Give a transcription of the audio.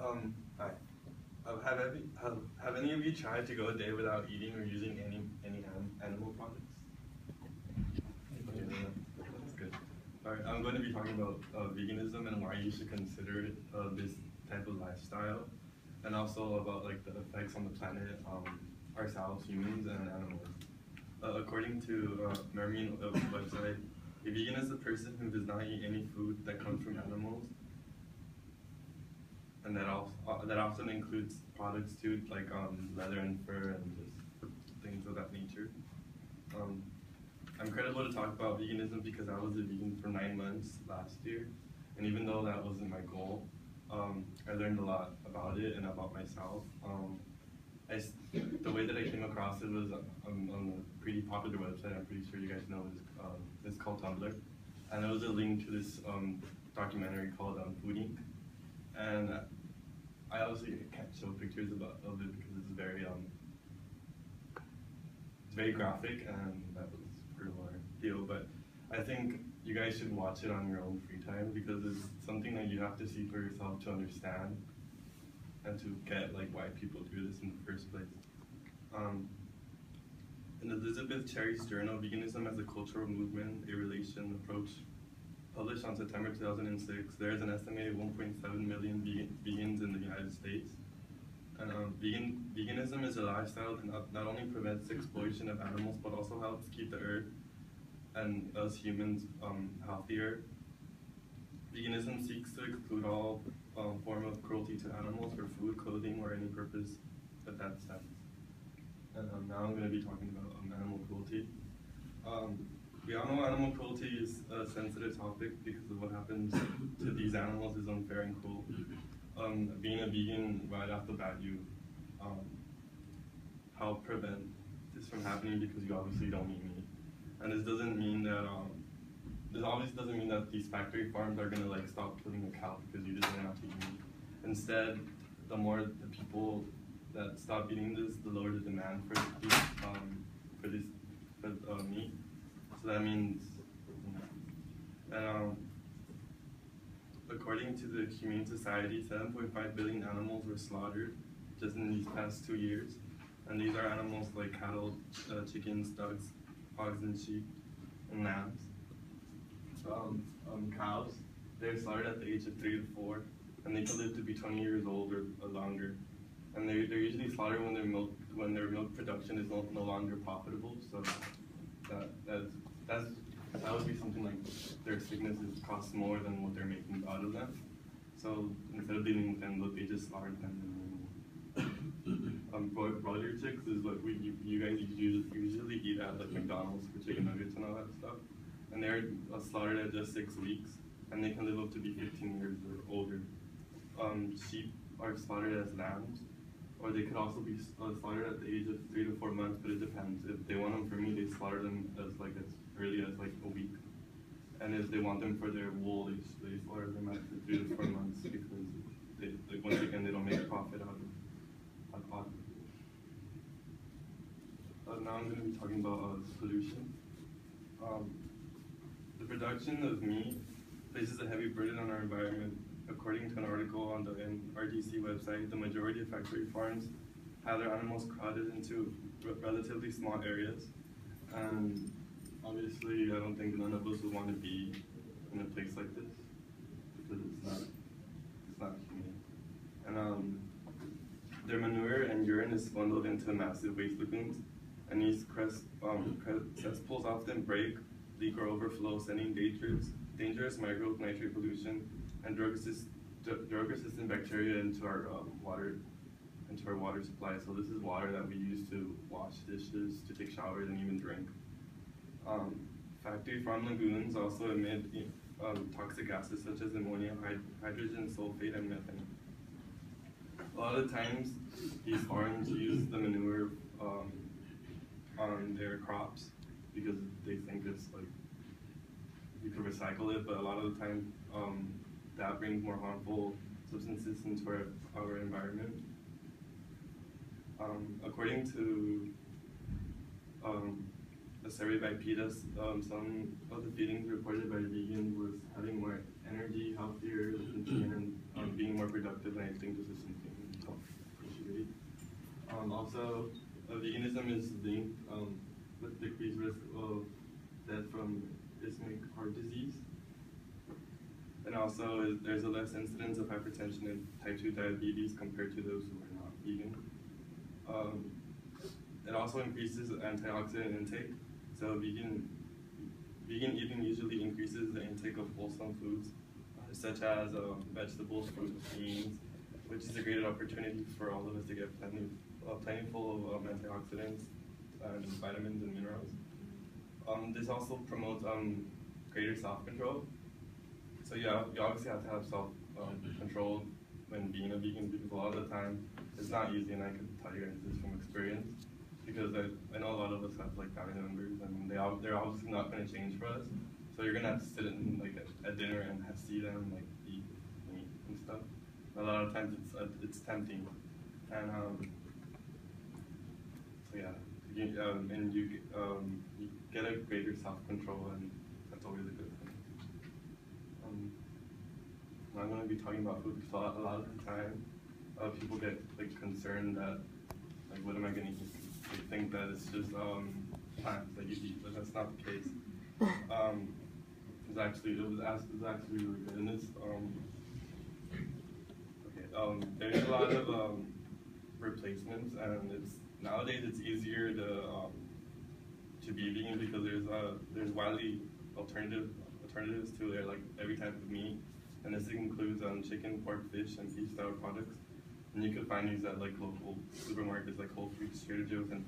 Hi. Have any of you tried to go a day without eating or using any animal products? Okay, that's good. Alright, I'm going to be talking about veganism and why you should consider this type of lifestyle, and also about like the effects on the planet, ourselves, humans, and animals. According to Marine website, a vegan is a person who does not eat any food that comes from animals, and that often includes products too, like leather and fur and just things of that nature. I'm credible to talk about veganism because I was a vegan for 9 months last year, and even though that wasn't my goal, I learned a lot about it and about myself. The way that I came across it was on a pretty popular website. I'm pretty sure you guys know it. It's called Tumblr, and it was a link to this documentary called Food Inc. And I obviously can't show pictures of it because it's very graphic, and that was part of our deal. But I think you guys should watch it on your own free time because it's something that you have to see for yourself to understand and to get like why people do this in the first place. In Elizabeth Cherry's journal, Veganism as a Cultural Movement, a Relation Approach, published on September 2006, there is an estimated 1.7 million vegans in the United States. And veganism is a lifestyle that not only prevents the exploitation of animals, but also helps keep the earth and us humans healthier. Veganism seeks to exclude all form of cruelty to animals for food, clothing, or any purpose of that sense. And now I'm going to be talking about animal cruelty. We all know animal cruelty is a sensitive topic because of what happens to these animals is unfair and cruel. Being a vegan, right off the bat, you help prevent this from happening because you obviously don't eat meat. And this doesn't mean that this obviously doesn't mean that these factory farms are gonna like stop killing a cow because you just don't have to eat meat. Instead, the more the people that stop eating this, the lower the demand for meat. So that means, according to the Humane Society, 7.5 billion animals were slaughtered just in these past 2 years. And these are animals like cattle, chickens, ducks, hogs, and sheep, and lambs. Cows, they're slaughtered at the age of 3 to 4, and they can live to be 20 years old or longer. And they're usually slaughtered when their milk production is no longer profitable. So that would be something like their sicknesses cost more than what they're making out of them. So instead of dealing with them, they just slaughter them. Broiler chicks is what you guys usually eat at like McDonald's for chicken nuggets and all that stuff. And they're slaughtered at just 6 weeks, and they can live up to be 15 years or older. Sheep are slaughtered as lambs, or they could also be slaughtered at the age of 3 to 4 months, but it depends. If they want them for meat, they slaughter them as early as like a week. And if they want them for their wool, they slaughter them after 3 to 4 months because once again, they don't make a profit out of it. Now I'm going to be talking about pollution. The production of meat places a heavy burden on our environment. According to an article on the NRDC website, the majority of factory farms have their animals crowded into relatively small areas. And obviously, I don't think none of us would want to be in a place like this because it's not humane. And their manure and urine is bundled into massive waste lagoons, and these cesspools often break, leak, or overflow, sending dangerous micro-nitrate pollution and drug-resistant bacteria into our water supply. So this is water that we use to wash dishes, to take showers, and even drink. Factory farm lagoons also emit toxic gases such as ammonia, hydrogen sulfate, and methane. A lot of times, these farms use the manure on their crops because they think it's like you can recycle it, but a lot of the time that brings more harmful substances into our environment. According to a survey by PETA, some of the feelings reported by vegans was having more energy, healthier, and being more productive, and I think this is something we help appreciate. Also, veganism is linked with decreased risk of death from ischemic heart disease. And also, there's a less incidence of hypertension and type 2 diabetes compared to those who are not vegan. It also increases antioxidant intake. So vegan eating usually increases the intake of wholesome foods, such as vegetables, fruits, beans, which is a great opportunity for all of us to get plentiful of antioxidants and vitamins and minerals. This also promotes greater self-control. So you obviously have to have self-control when being a vegan, because a lot of the time it's not easy, and I can tell you guys this from experience, because I know a lot of us have like family members, and they're obviously not going to change for us. So you're gonna have to sit in like at dinner and see them like eat meat and stuff. A lot of times it's tempting, and so yeah, and you get a greater self-control, and that's always a good thing. I'm going to be talking about food because a lot of the time people get like concerned that like, what am I going to eat? They think that it's just plants that you eat, but that's not the case. It was actually really good. And it's there's a lot of replacements, and nowadays it's easier to be vegan because there's widely alternatives to like every type of meat, and this includes chicken, pork, fish, and beef style products. And you can find these at like local supermarkets like Whole Foods, Trader Joe's, and